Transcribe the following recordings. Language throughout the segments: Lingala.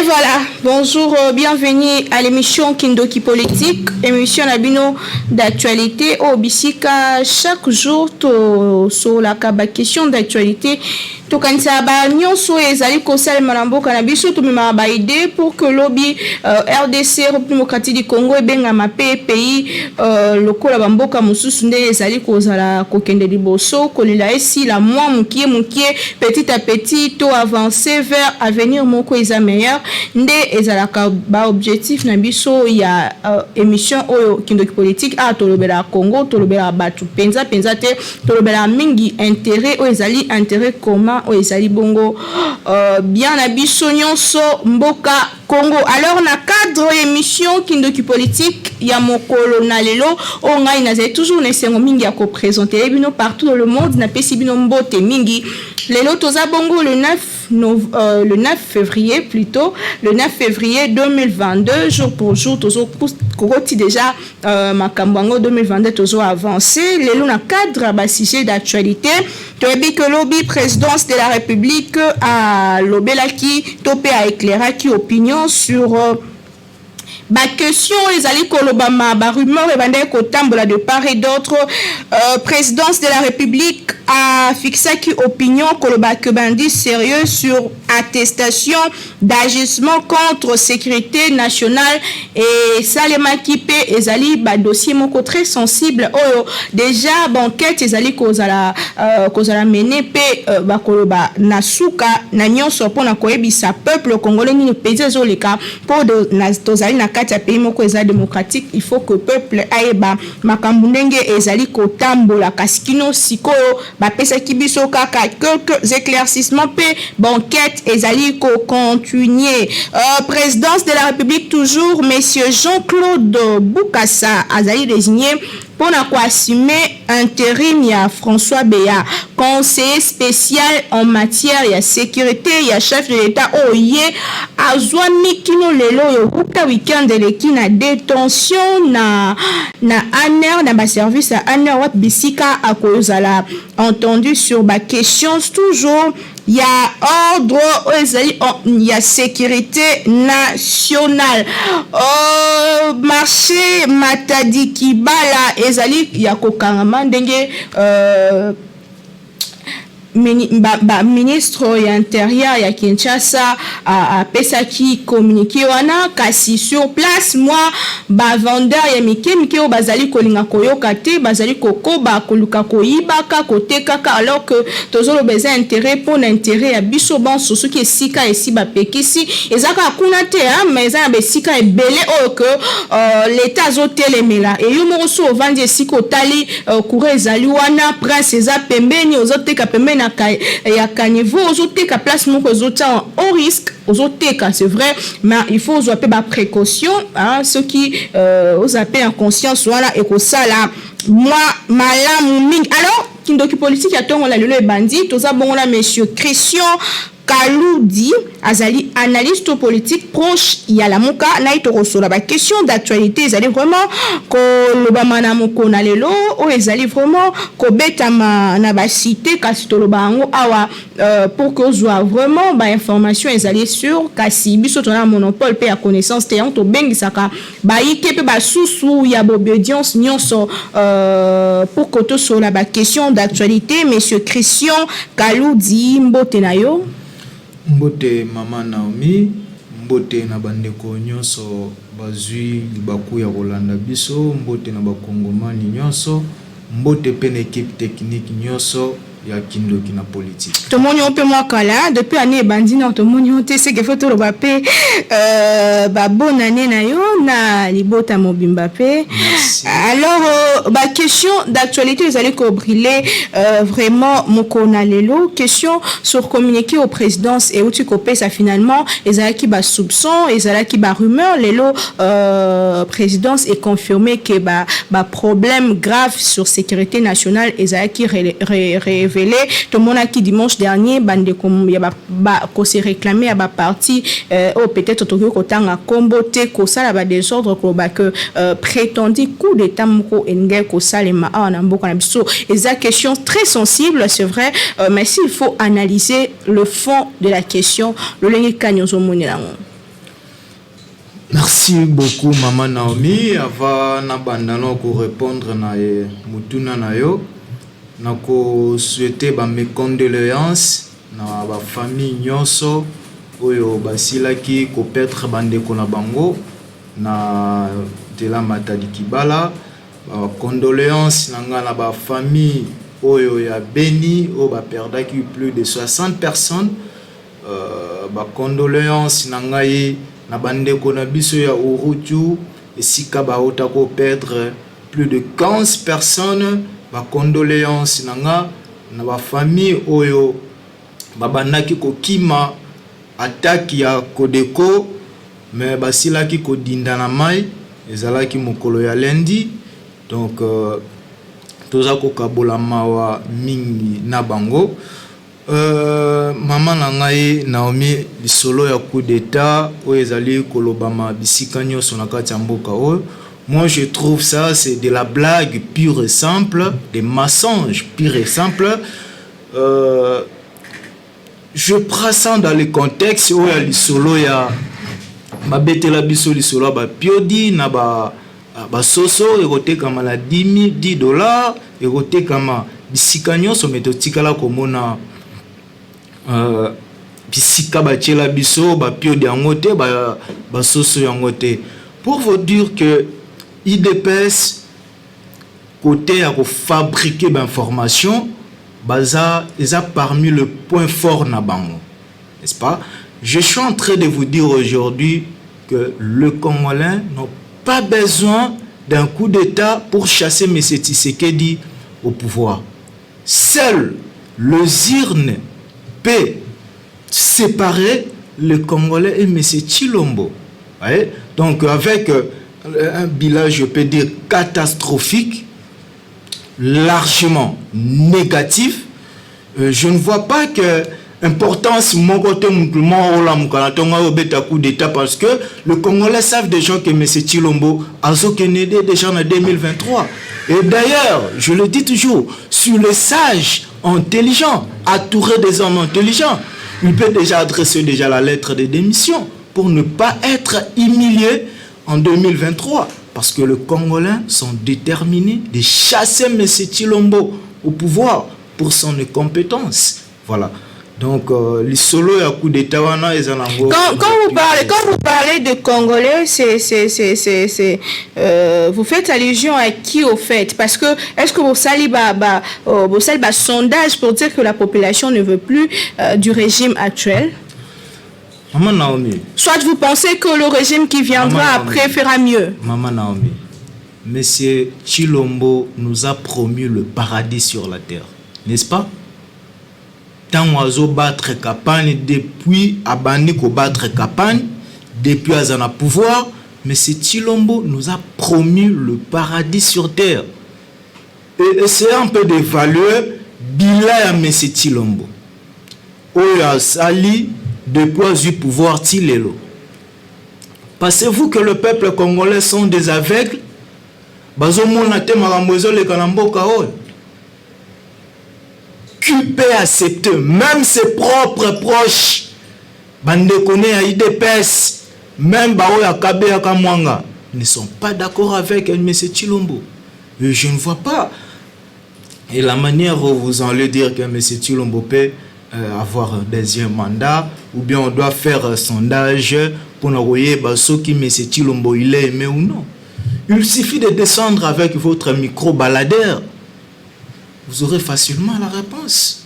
voilà, bonjour, bienvenue à l'émission Kindoki Politique, émission Nabino d'actualité au Bissika. Chaque jour, sur la question d'actualité, tokanisa ba nyonso ezali kosala malamboka na biso tumema ba idée pour que lobby RDC République démocratique du Congo ebenga mape pays lokola bamboka mususu nde ezali kozala kokende liboso kolela esi la moi mukie petit à petit to avancer vers avenir moko eza meilleur nde ezalaka ba objectif na biso ya émission oyo Kindoki Politique a tolobela Congo tolobela batu penza te tolobela mingi intérêt o ezali intérêt commun o ezali bongo bien na biso nyonso mboka Congo. Alors na cadre émission Kindoki Politique ya mokolo na lelo o ngai nazali toujours na sengo mingi ya ko présenter bino partout dans le monde na pesi bino mbote mingi lelo toza bongo le 9 février plutôt le 9 février 2022 jour pour jour tozo kokoti déjà makambo 2022 tozo avancer lelo na cadre ba sujet d'actualité toyebi que lobby présidence de la République a lobelaki topé a éclairaki opinion sur ba question ezali kolobama ba rumeur ebandai kotambola de part et d'autre. Présidence de la République a fixé qui opinion koloba que bandi sérieux sur attestation d'agissement contre sécurité nationale et salema kipe ezali ba dossier moko très sensible oyo déjà banquette ezali kozala mener pe ba koloba nasuka na nyonso pona koyebisa peuple congolais ni peze zoleka pour de na tozali na kati ya pays moko eza démocratique. Il faut que peuple ayeba makambo ndenge ezali kotambola kasi kino sikoyo bapesa kibiso kaka quelques éclaircissements pe banquette ezali ko continuer. Présidence de la République toujours monsieur Jean-Claude Boukassa azali désigné pour assumer intérim ya François Béa, conseiller spécial en matière ya sécurité ya chef de l'État oye azwami kino lelo yo kuka weekend leki na détention na ANR na ba service à ANR wat bisika akozala entendu sur ba questions toujours il y a ordre, il y a sécurité nationale. Marché Matadi Kibala, ezali ya kokangama ndenge ministre ya intérieur ya Kinshasa a pesaki communiqué wana kasi sur place moi ba vendeur ya mike o bazali kolinga koyoka te bazali kokoba koluka koyibaka koteka alors que tozolo besoin intérêt pour l'intérêt ya biso bon soso ki esika esi ba pekisi ezaka kuna te mais eza ba esika ebele o que l'état zo telemela et yo moko so vandi esika otali courant ezali wana prince eza pembeni ozoteka pembeni ya caniveau ozoteka place moko ozota au risque ozoteka c'est vrai mais il faut ozope ba précaution hein ceux qui ozape en conscience voilà et ko sala moi malamu mingi. Alors Kindoki Politique ya tongo la lelo e bandi toza bongo la monsieur Christian Kaloudi azali analyste politique proche ya la moka na itorosola ba question d'actualité ezali vraiment ko lobama na moko na lelo o ezali vraiment ko betama na ba cité kasi toloba ngo awa pour que ozwa vraiment ba information ezali sur kasi biso tona monopole pe ya connaissance te on to bengisaka ba ike pe ba susu ya obédience nyonso pour que to sola ba question d'actualité monsieur Christian Kaloudi mbote na yo. Mbote mama Naomi, mbote na bandeko nyonso bazui libaku ya Rolanda biso, mbote na bakongomani nyonso, mbote pe na équipe technique nyonso ya Kindoki na politique. Tomoni on peut moi kala depuis année bandina tomoni on te c'est que faut to ba pe ba bonne année na yo na libota mobimba pe. Alors ba question d'actualité vous allez ko briller vraiment moko na lelo question sur communiquer aux présidences et où tu copé ça finalement ezalaki ba soupçon ezalaki ba rumeur lelo présidence est confirmé que ba problème grave sur sécurité nationale ezalaki révélé tout le monde qui dimanche dernier bande comme ya ba ko se réclamer à ba parti peut-être tokyo kotanga kombote ko sala ba désordre ko ba que prétendu coup d'état moko engel ko salema na mboka na biso eza question très sensible c'est vrai mais s'il faut analyser le fond de la question le lengi kanyozo monela. Merci beaucoup Maman Naomi. Avant na bandano ko répondre na mutuna na yo, na ko souhaiter ba mes condoléances na ba famille nyonso oyo basilaki ko perdre bandeko na bango na de la Matadi Kibala. Ba condoléances na nga na ba famille oyo ya Beni o ba perdaki plus de 60 personnes. Ba condoléances na ngai na bandeko na biso ya Urutu esika baota ko perdre plus de 15 personnes. Ba condoléances na nga na ba famille oyo babandaki kokima attaque ya Kodeko mais basilaki kodinda na mai ezalaki mokolo ya lundi. Donc toza kokabola mawa mingi na bango. Maman na ngai Naomi lisolo ya coup d'état oyo ezali kolobama bisika nyonso na kati ya mboka oyo. Moi je trouve ça c'est de la blague pure et simple, des mensonges pure et simple. Je prends ça dans le contexte où il y a lisolo ya babetela biso lisolo ba piodi na ba soso erote kama la $10 erote kama bisika nyonso meto tikala komona bisika bachela biso ba piodi yango te ba soso yango te. Pour vous dire que IDPS côté à fabriquer d'informations baza eza parmi le point fort na bango, n'est-ce pas? Je suis en train de vous dire aujourd'hui que le Congolais n'a pas besoin d'un coup d'état pour chasser M. Tshisekedi au pouvoir. Seul le ZIRN peut séparer le Congolais et M. Tshilombo. Ouais? Donc avec un bilan, je peux dire, catastrophique, largement négatif, je ne vois pas que importance mon côté coup d'état parce que le Congolais savent déjà que M. Tshilombo a déjà en 2023. Et d'ailleurs, je le dis toujours, sur les sages intelligents, entourés des hommes intelligents, il peut déjà adresser déjà la lettre de démission pour ne pas être humilié en 2023. Parce que les Congolais sont déterminés de chasser M. Tshilombo au pouvoir pour son incompétence. Voilà. Donc, les solos à coup d'état, quand vous parlez de Congolais, vous faites allusion à qui au fait? Parce que est-ce que vous salez sondage pour dire que la population ne veut plus du régime actuel? Maman Naomi. Soit vous pensez que le régime qui viendra après fera mieux. Maman Naomi, M. Tshilombo nous a promis le paradis sur la terre, n'est-ce pas? Tant oiseau battre campagne depuis abandonné ko battre campagne depuis azana pouvoir, M. Tshilombo nous a promis le paradis sur terre. Et essayez un peu d'évaluer bilan à M. Tshilombo. Oya sali depuis du pouvoir Tilelo. Pensez-vous que le peuple congolais sont des aveugles? Bazo monate marambozo le kanamboka o. Qui peut accepter, même ses propres proches, bande connaît à IDPS, même Bao Yakabe Yakamwanga, ne sont pas d'accord avec M. Tshilombo. Et je ne vois pas. Et la manière où vous allez dire que M. Tshilombo peut avoir un deuxième mandat, ou bien on doit faire un sondage pour nous voir qui M. Tshilombo il est aimé ou non. Il suffit de descendre avec votre micro-baladeur. Vous aurez facilement la réponse.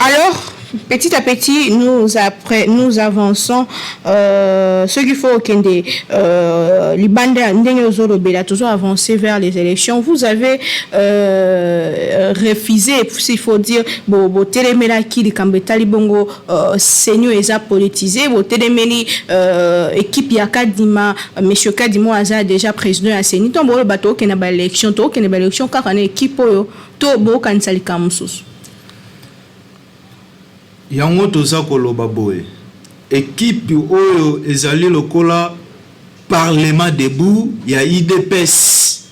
Alors, petit à petit, nous avançons. Ce qu'il faut les bandes toujours avancer vers les élections. Vous avez refusé, s'il faut dire, téléméla-qui, les Kambetali Bongo, Seigneur et politisé, téléméli, équipe Yakadima, monsieur Kadimo Aza déjà président à Séni, ton bon bateau qui n'a pas l'élection, car on est équipe, to bo kansali kamususu. Yango toza koloba boye. Équipe oyo ezali lokola Parlement debout ya IDPS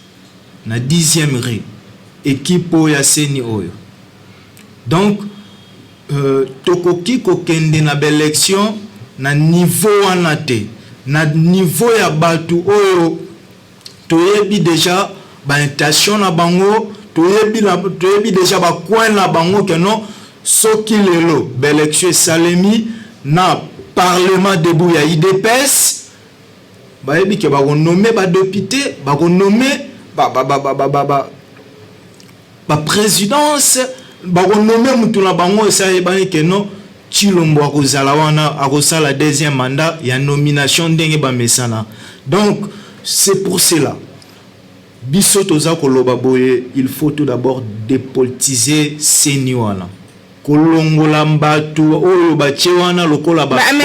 na 10e rue. Équipe oyo ya Seni oyo. Donc tokoki kokende na élection na niveau wana te. na niveau ya batu oyo toyebi déjà ba intention na bango, toyebi déjà ba coin na bango que non soki lelo l'élection salemi na parlement debout ya IDPS ba yebi ke ba nommer ba député, ba nommer ba présidence, ba nommer mutu na bango esa yebani ke non Chilombo akozala wana akosala deuxième mandat ya nomination ndenge ba mesana. Donc c'est pour cela biso toza koloba boye, il faut tout d'abord dépolitiser seni wana kolongola mbatu oyo batie wana lokola ba mais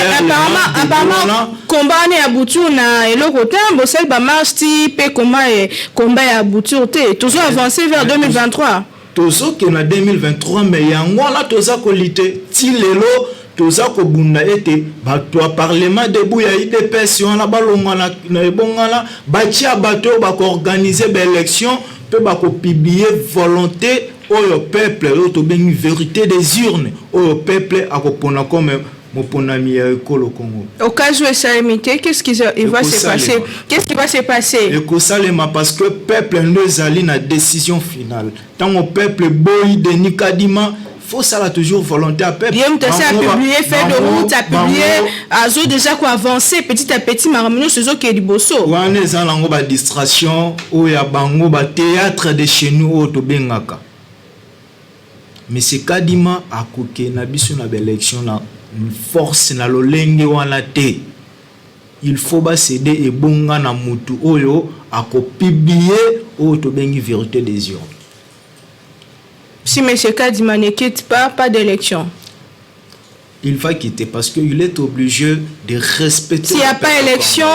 apparemment combat ya butu na eloko tembo sel ba marche ti pe combat ya butu te toujours avancer vers 2023 tozo ke na 2023 mais yango la toza kolite ti lelo toza ko bunda ete bato a parlement debout ya IDPS wana balongana na ebongana batia bato ba ko organiser ba élection pe ba ko publier volonté au peuple to bengi vérité des urnes au peuple akopona comme moponami ya ekolo Congo. Au cas où ça limité, qu'est-ce qui va se passer? Qu'est-ce qui va se passer? Ekosalema parce que peuple nous ali na décision finale. Tant au peuple boyi de Nikadima faut ça là toujours volonté à peuple. Bien a publié fait de route, a publié azo déjà quoi avancer petit à petit maramino sezo ke liboso. Wana za lango ba distraction o ya bango ba théâtre de chez nous o to bengaka. Mais c'est Kadima akoke na biso na élection na force na lolenge wana te. Il faut ba céder et bonga na mutu oyo akopibiller o to bengi vérité des urnes. Si M. Kadima ne quitte pas d'élection. Il va quitter parce qu'il est obligé de respecter. S'il n'y a pas d'élection,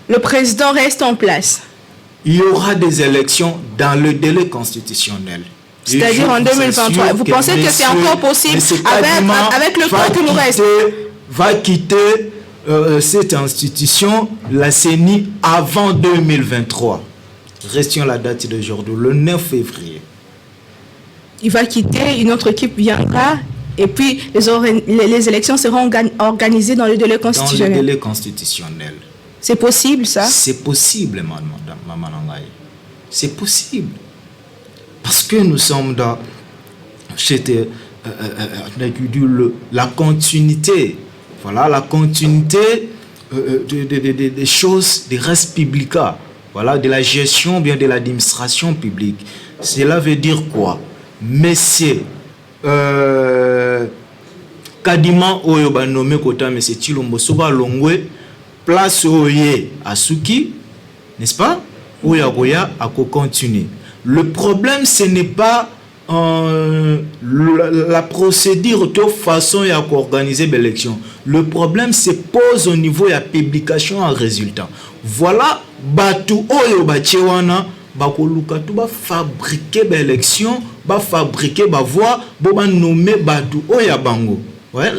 le président reste en place. Il y aura des élections dans le délai constitutionnel. C'est-à-dire en 2023. Vous pensez que c'est encore possible avec le temps qui nous reste? Va quitter cette institution, la CENI, avant 2023. Restions la date d'aujourd'hui, le 9 février. Il va quitter, une autre équipe viendra, et puis les élections seront organisées dans le délai constitutionnel. Dans le délai constitutionnel. C'est possible, ça? C'est possible, Maman Nangaï. C'est possible. Parce que nous sommes dans la continuité. Voilà, la continuité des choses, des res publica. Voilà, de la gestion, bien de l'administration publique. Cela veut dire quoi? Monsieur Kadima oyo ba nommé kota monsieur Chilombo soba longwe place oye asuki, n'est-ce pas? Oya goya ako continuer. Le problème ce n'est pas la procédure de façon à organiser l'élection. Le problème se pose au niveau de la publication en résultat. Voilà batu oyo bachewana bakoluka tu ba fabriquer l'élection, ba fabriquer ba voix, ba nommer batu oya bango. Ouais,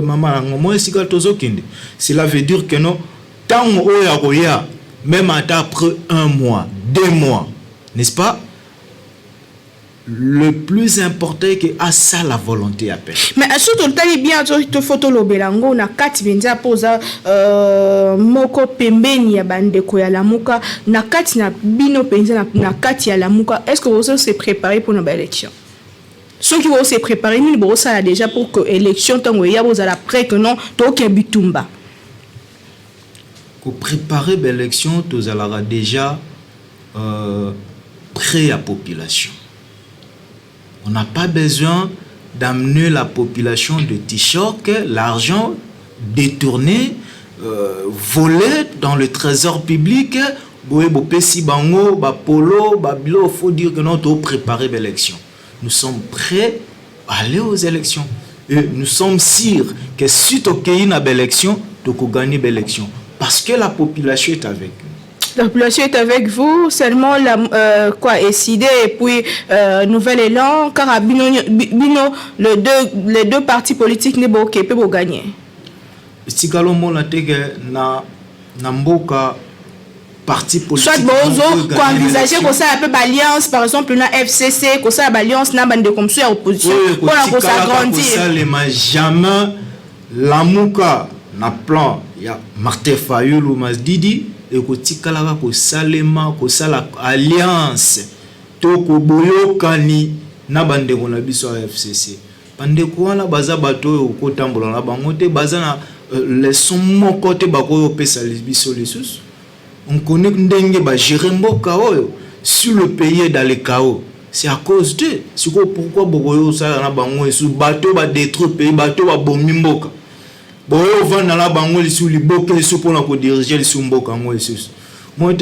maman moi sika tozo kinde. Cela veut dire que non tant oya goya même après 1 mois, 2 mois, n'est-ce pas? Le plus important est que à ça la volonté à paix. Mais surtout le tali bien to photo lo belango na kati benza poza moko pembeni ya bandeko ya lamuka na kati na bino penza na kati ya lamuka. Est-ce que vous se préparez pour une élection? Ceux qui vont se préparer ni bo ça déjà pour que élection tango ya vous à après que non to ke bitumba. Pour préparer l'élection tous alara déjà prêt à population. On n'a pas besoin d'amener la population de t-shirt, l'argent détourné, volé dans le trésor public. Il faut dire que nous devons préparer l'élection. Nous sommes prêts à aller aux élections. Et nous sommes sûrs que si tu as une élection, tu peux gagner l'élection. Parce que la population est avec nous. La population est avec vous, seulement SID et puis Nouvel Élan, car les deux partis politiques ne peuvent pas gagner. Si on a Namboka parti politique. Soit vous envisager que ça peut alliance, par exemple, une FCC, que ça alliance n'a pas de comme ça opposition pour s'agrandir. Jamais Lamuka na plan ya Martin Fayulu Masdidi et ko tikala ko salema ko sala alliance to ko boyokani na bandeko na biso ya FCC bandeko wana baza bato ko tambola na bango te baza na leçon moko te bako pesa biso lesus on connaît ndenge ba gérer mboka oyo sur le pays dans le chaos. C'est à cause de c'est pourquoi bokoyo sala na bango sous bateau ba détruire pays bateau ba bombi mboka boyo vanda na bango lisu liboke lisu pona ko diriger lisu mboka ngo lisu moi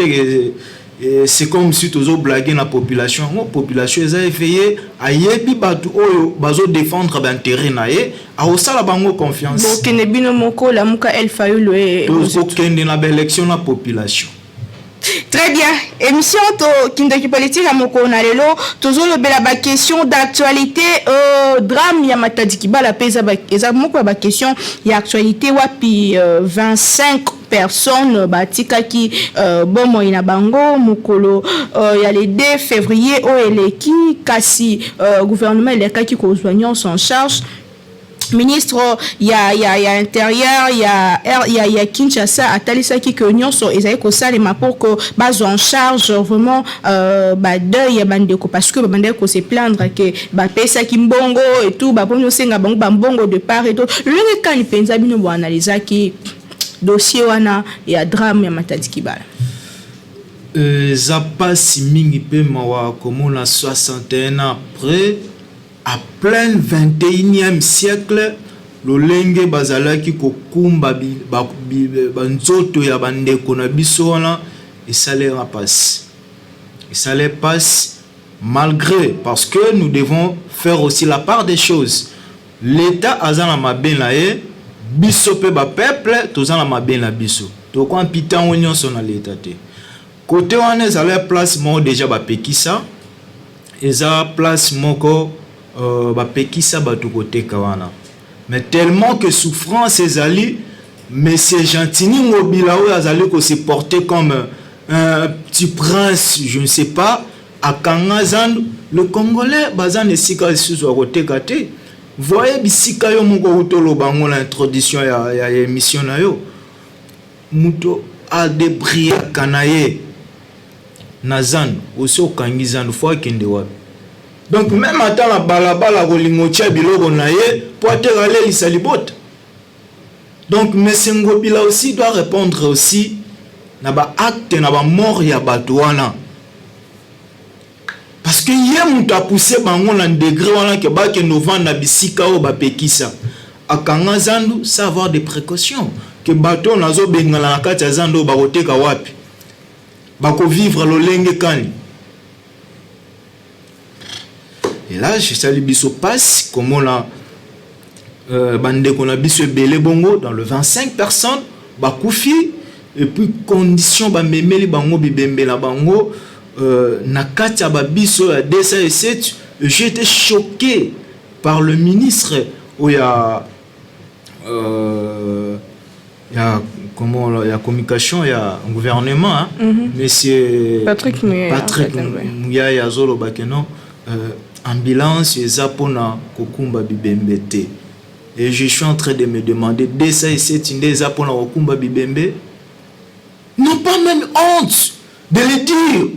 c'est comme si tozo blaguer na population population eza effayé ayebi batu oyo bazo défendre ba intérêt na ye a osala bango confiance bokene bino moko la muka El Fayulu e tozo kende na ba élection na population. Très bien. Émission to Kindoki politique à moko na lelo tozo lobela ba question d'actualité drame ya Matadi Kibala pesa ba eza moko ba question ya actualité wapi 25 personnes batika ki bomo ina bango mukolo ya le 2 février o eleki kasi gouvernement eleka ki ko soignants en charge ministre ya intérieur ya Kinshasa atalisa ki que nyonso ezali ko salema pour que base en charge vraiment ba deuil ya bandeko parce que bandeko ko se plaindre que ba pesa ki mbongo et tout ba ponyo senga bango ba mbongo de part et d'autre le kani penza bino bo analyser ki dossier wana ya drame ya Matadi Kibala za pasi mingi pe mawa komona 61 ans après à plein 21e siècle lolenge bazalaki kokumba banzoto ya bandeko na biso wana et ça les passe malgré parce que nous devons faire aussi la part des choses. L'état azana mabe na ye biso pe ba peuple tozana mabe na biso to ko ampitan onyon so na l'état te côté wana ça les place mo déjà ba pekisa eza place moko bapekisa bato koteka wana mais tellement que souffrance ezali monsieur Gentini Ngobila oyo azali ko se porter comme un petit prince je ne sais pas à Kangazan le congolais bazan esika lisusu akoteka te voyez bisika yo moko utolo bango na introduction ya émission na yo muto a débrouillé kanaye nazan oso kangizan fois kende wapi. Donc même attends la balabala kolingotia biloko na ye pour aller lisalibot. Donc monsieur Ngobila aussi doit répondre aussi na ba acte na ba mort ya bato wana. Parce que hier on t'a poussé bango na degré wana ke ba ke novembre na bisika o ba pekisa. Akanga zandu ça avoir des précautions que bato nazo bengala na kati ya zando ba koteka wapi. Ba ko vivre lolenge kani. Et là, je salue biso passe comme on a bande qu'on a biso belé bongo dans le 25 personnes ba koufi et puis condition ba memeli bango bibembe la bango na katia ba biso ya DSA7 j'ai été choqué par le ministre où il y a comment il y a communication il y a un gouvernement hein? Monsieur Patrick Mouya Yazolo Bakeno ambulance ezapona kokumba bibembe te et je suis en train de me demander dès ça et c'est une des apona kokumba bibembe n'ont pas même honte de le dire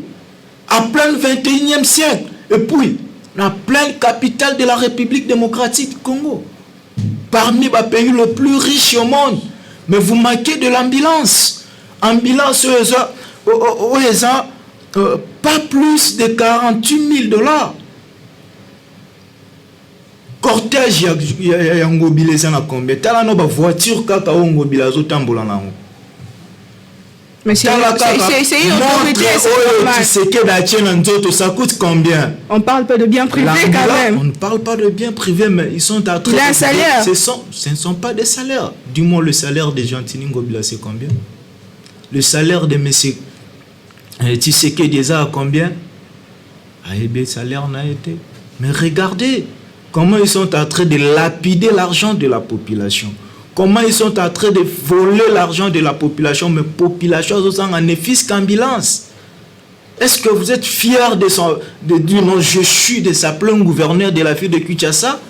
à plein 21e siècle et puis la pleine capitale de la République démocratique du Congo parmi les pays les plus riches au monde mais vous manquez de l'ambulance pas plus de $48,000 cortège ya Ngobila ça na combien tala no ba voiture kaka o Ngobila zo tambola nango mais c'est que d'achena nzoto ça coûte combien on parle pas de bien privé quand même on ne parle pas de bien privé mais ils sont à trop salaire ce ne sont pas des salaires du moins le salaire de Gentini Ngobila c'est combien le salaire de monsieur tu sais que déjà à combien bien salaire n'a été mais regardez comment ils sont en train de lapider l'argent de la population. Comment ils sont en train de voler l'argent de la population. Mais la population en bénéfice qu'ambulance. Est-ce que vous êtes fiers de dire non, je suis de s'appeler un gouverneur de la ville de Kinshasa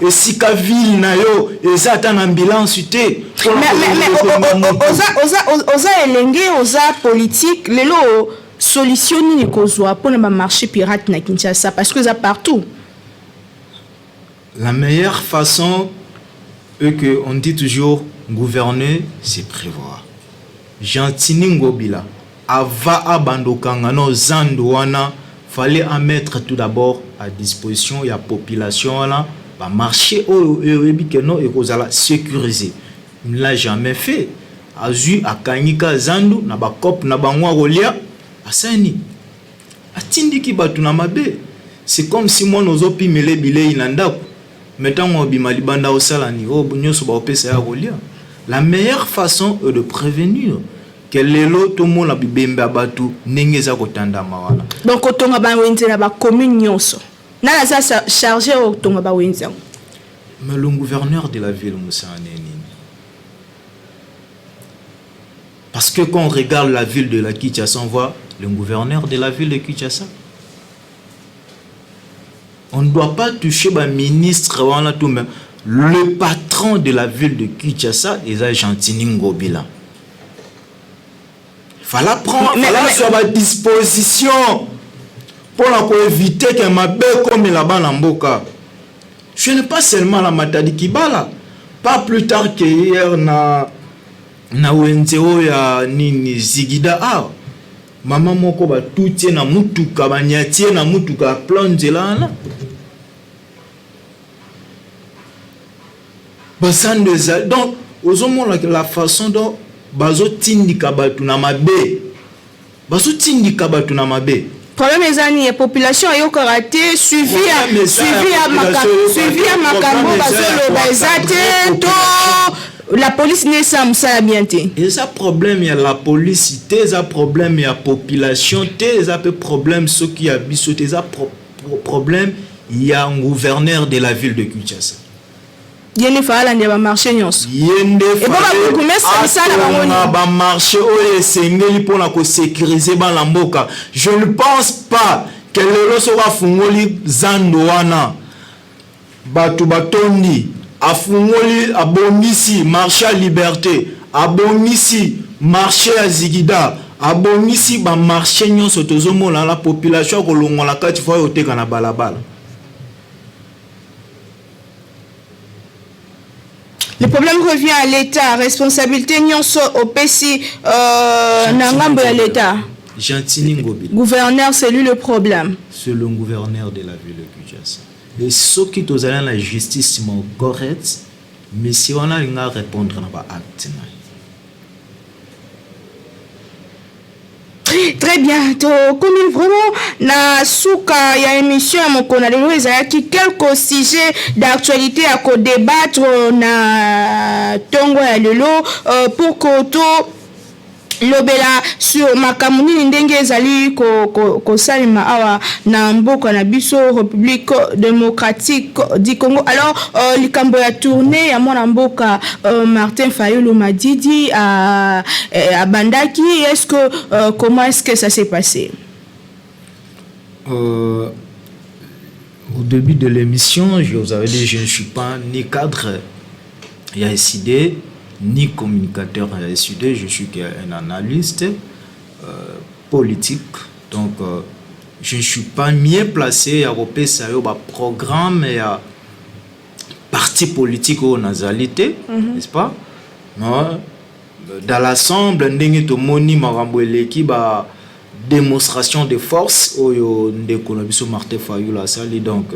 et si ka ville na yo eza ata na ambulance te oza elenge oza politique lelo solution nini kozwa pour le marché pirate na Kinshasa parce que ça partout. La meilleure façon est que on dit toujours gouverner c'est prévoir. Gentini Ngobila ava abandokanga no zandouana fallait en mettre tout d'abord à disposition ya population là ba marché au ebikeno et kozala sécurisé. Il ne l'a jamais fait. Azu akanyika zandu na ba cop na bangwa rolia asani atindiki batu na mabe. C'est comme si moi nozo pimele bilei na ndako mettons bima libanda osala ni o nyoso ba opesa ya rolia. La meilleure façon est de prévenir que lelo to mona bibembe abatu nengeza kotanda mawana. Donc otonga ba wenze na ba commune nyonso. Na la sa chargé otonga ba wenze. Mais le gouverneur de la ville Moussa Neni. Parce que quand on regarde la ville de la Kinshasa, on voit le gouverneur de la ville de Kinshasa. On ne doit pas toucher le ministre, le patron de la ville de Kinshasa, est Gentini Ngobila. Il fallait prendre sur la disposition pour éviter qu'un mabé comme là-bas en Mboka. Je n'ai pas seulement la Matadi Kibala. Pas plus tard qu'hier, na wenzeo ya nini Zigida maman moko ba tutie na mutuka ba nyatie na mutuka plonge là na basan de ça. Donc aux hommes la façon dont bazo tindika batu na mabe bazo tindika batu na mabe. Problème les années la population yo karaté suivi à makambo bazolo bazate to la police n'est pas ça bien té. Et ça problème il y a la police, ça problème il y a population, ça peu problème ceux qui habitent, ça problème il y a un gouverneur de la ville de Kinshasa. Yene fala ndi ba marché nyonso. Yende fala ba marché o esengeli pona ko sécuriser ba la mboka. Je ne pense pas que le loso va fungoli zandoana. Batu batondi afungoli abomisi marché à liberté, abomisi marché à Zigida, abomisi ba marché nyonso tozomona la population ko longola kati fo yoteka na balabala. Le problème revient à l'État, responsabilité nyonso au PC nangambo ya l'État. Gentini Ngobila. Gouverneur, c'est lui le problème. C'est le gouverneur de la ville de Kinshasa. Et ceux qui sont allés la justice sont corrects, mais si on a à répondre à un acte. Très bien. Comme vraiment, na souka ya émission à mon connaître qui quelques sujets d'actualité à débattre na tongo ya lelo pour koto lobela sur makamuni ndenge ezali ko salima awa na mboka na biso République démocratique du Congo. Alors likambo ya tournée ya mwana mboka Martin Fayulu Madidi à Bandaki, est-ce que comment est-ce que ça s'est passé? Au début de l'émission, je vous avais dit je ne suis pas ni cadre il y a SID ni communicateur à SUD, je suis un analyste politique, donc je ne suis pas mieux placé à repérer ça programme et à parti politique ou nazalité, n'est-ce pas? Non, dans l'assemblée, ndenge to moni marambo eleki ba démonstration de force au ndeko na biso Martin Fayulu asali, donc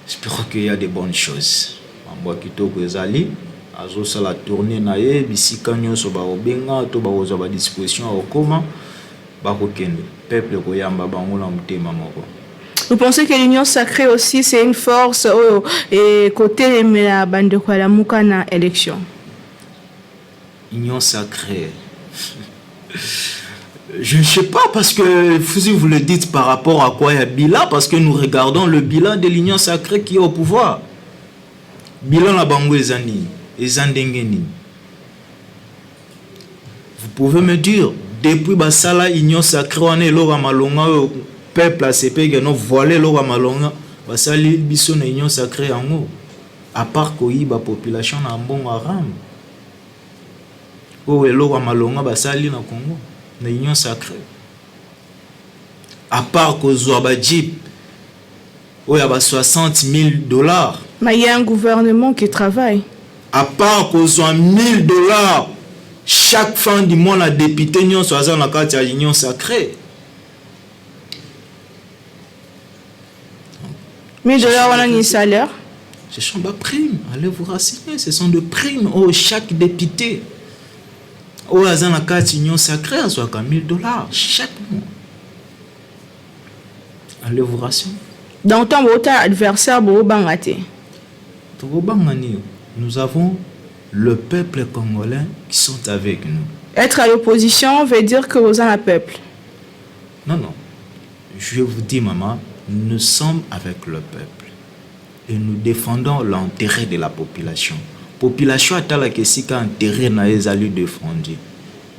j'espère qu'il y a des bonnes choses. Mambo kitoko ezali azo sala tourner na ye bisika nyonso ba obenga to ba oza ba disposition okoma ba kokende peuple ko yamba bango na mutema moko. Vous pensez que l'union sacrée aussi c'est une force et côté la bande kwa la muka na élection? Union sacrée. Je ne sais pas parce que si vous le dites par rapport à quoi il y a bilan, parce que nous regardons le bilan de l'union sacrée qui est au pouvoir. Bilan la bango ezani. Vous pouvez me dire, depuis Basala, Union Sacrée, on est là, Malonga, peuple à CP, qui ont voilé là, Malonga, basali biso na union sacrée yango à part koyiba population na mbongo haram o eloko malonga basali na Congo na union sacrée à part kozwa ba jeep o ya ba $60,000. Mais il y a un gouvernement qui travaille. À part kozwa $1,000 chaque fin du mois, la députée n'y soit dans la carte à l'union sacrée. $1,000 on a un salaire. Ce sont des primes. Allez vous renseigner. Ce sont des primes. Oh, chaque député. Oh, dans la carte l'union sacrée, soit $1,000 chaque mois. Allez vous renseigner. Dans ton adversaire, nous avons le peuple congolais qui sont avec nous. Être à l'opposition veut dire que vous êtes un peuple. Non, non. Je vous dis, maman, nous sommes avec le peuple. Et nous défendons l'intérêt de la population. Population a la kesika intérêt na ezali défendu.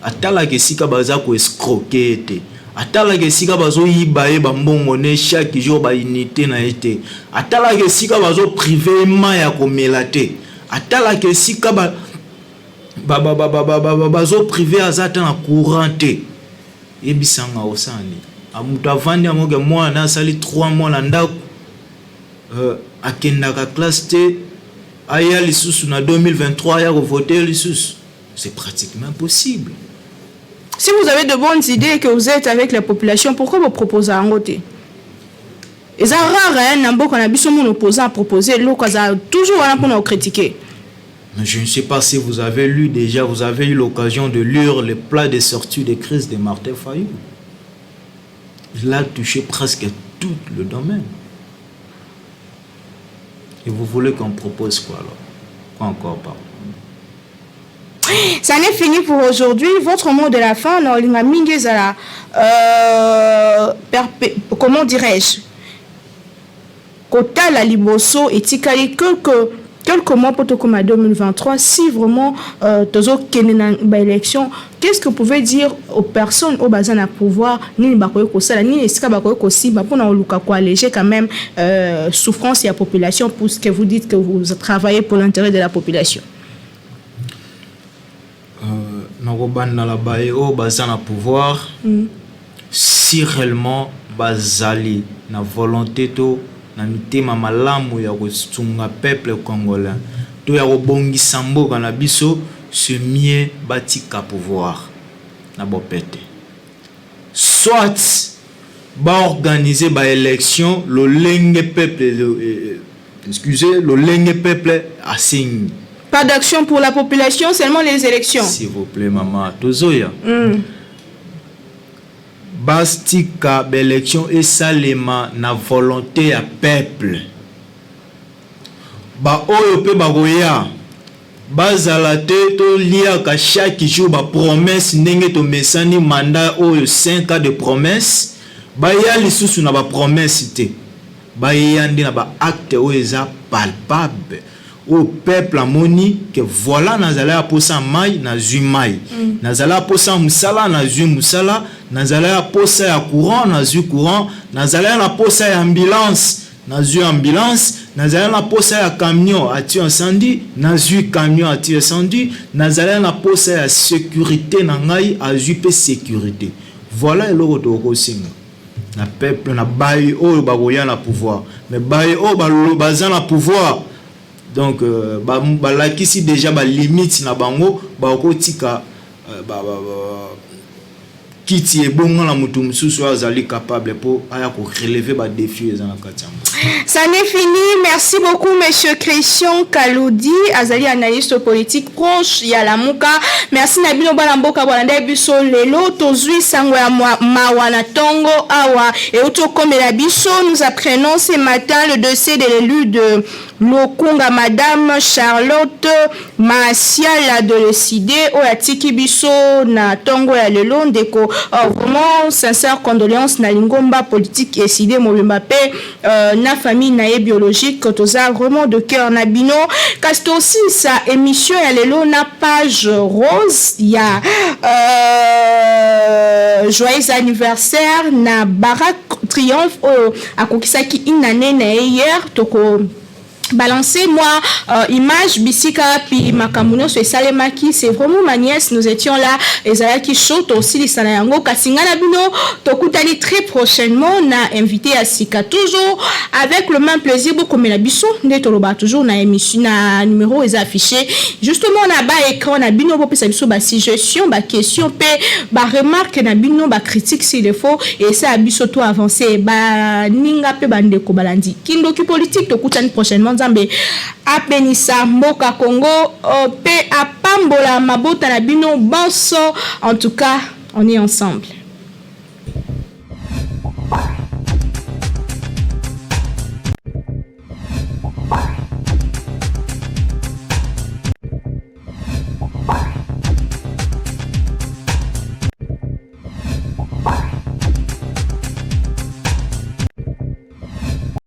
Atala kesika baza ko escroquer te. Atala kesika bazo yibaye ba mbongo ne chaque jour ba unité na été. Atala kesika bazo privé ma ya ko melate. Atala kesika bazo privé azata na couranté. Ebisanga osani. Amutu avandi amoge moi na sali 3 mois na ndako. Akendaka classe T aya lisusu na 2023 ya voter lisusu. C'est pratiquement impossible. Si vous avez de bonnes idées et que vous êtes avec la population, pourquoi vous proposez un côté? Et ça rare hein, qu'on a besoin mon opposant à proposer l'autre toujours là pour nous critiquer. Mais je ne sais pas si vous avez lu déjà, vous avez eu l'occasion de lire le plat de sortie de crise de Martin Fayulu. Il a touché presque tout le domaine. Et vous voulez qu'on propose quoi alors? Quoi encore pas? Ça n'est fini pour aujourd'hui. Votre mot de la fin, comment dirais-je? Kota la liboso et tikali quelques mois pour comme 2023, si vraiment élection, qu'est-ce que vous pouvez dire aux personnes au bazin à pouvoir ni bakoyo kosala ni esika bakoyo kosiba pour na luka ko alléger quand même souffrance et la population pour ce que vous dites que vous travaillez pour l'intérêt de la population? Nakobanda la baye o bazin à pouvoir si réellement bazali na volonté to na mitema malamu ya kosunga peuple congolais to ya kobongisa mboka na biso ce mieux batika pouvoir na bopete soit ba organiser ba élection le lenge peuple le lenge peuple assigne. Pas d'action pour la population, seulement les élections. S'il vous plaît maman tozoya bastika l'élection et salema na volonté ya peuple ba oyo pe bagoya bazala te to liaka chaque jour ba promesse ndenge to mesani mandat oyo 5 ans de promesse ba ya lisusu na ba promesse te ba yandi na ba acte oyo eza palpable au peuple amoni que voilà nazala posa mai na zumai nazala posa musala na zu musala nazala posa ya courant na zu courant nazala na posa ya ambulance na zu ambulance nazala na posa ya camion ati incendie na zu camion ati incendie nazala na posa ya sécurité na ngai a zu pe sécurité. Voilà eloko to singa na peuple na bayi o bagoya na pouvoir mais bayi o bazana pouvoir. Donc balakisi déjà ba limite na bango ba kotika kiti ebonga na mutu mususu azali capable pour aya ko relever ba défi ezana katiamba. Ça n'est fini. Merci beaucoup monsieur Christian Kaloudi, azali analyste politique proche ya Lamuka. Merci na bino bana mboka bwana ndai biso lelo tozui sango ya mawana tongo awa et auto comme la biso nous apprenons ce matin le dossier de l'élu de Lokunga madame Charlotte Masiala de décider o atiki biso na tongo ya lelo ndeko vraiment sincère condoléances na lingomba politique et décider mobimba pe na famille nae biologique toza vraiment de cœur na bino kasto aussi sa émission ya lelo na page rose ya joyeux anniversaire na Barack triomphe à kokisaki une année hier toko balancer moi image bisika pi makamuno so salemaki. C'est vraiment ma nièce, nous étions là ezalaki chaud aussi les yango kasinga na bino tokutani très prochainement na invité à sika toujours avec le même plaisir beaucoup mais la biso ndetoloba toujours na émission na numéro est affiché justement na ba écran na bino bo pesa biso ba suggestion ba question pe ba remarque na bino ba critique s'il le faut et ça biso to avancer ba ninga pe bandeko balandi kindoki politique tokutani prochainement Nzambe apenisa mboka Congo pe apambola mabota na bino bonso en tout cas on est ensemble.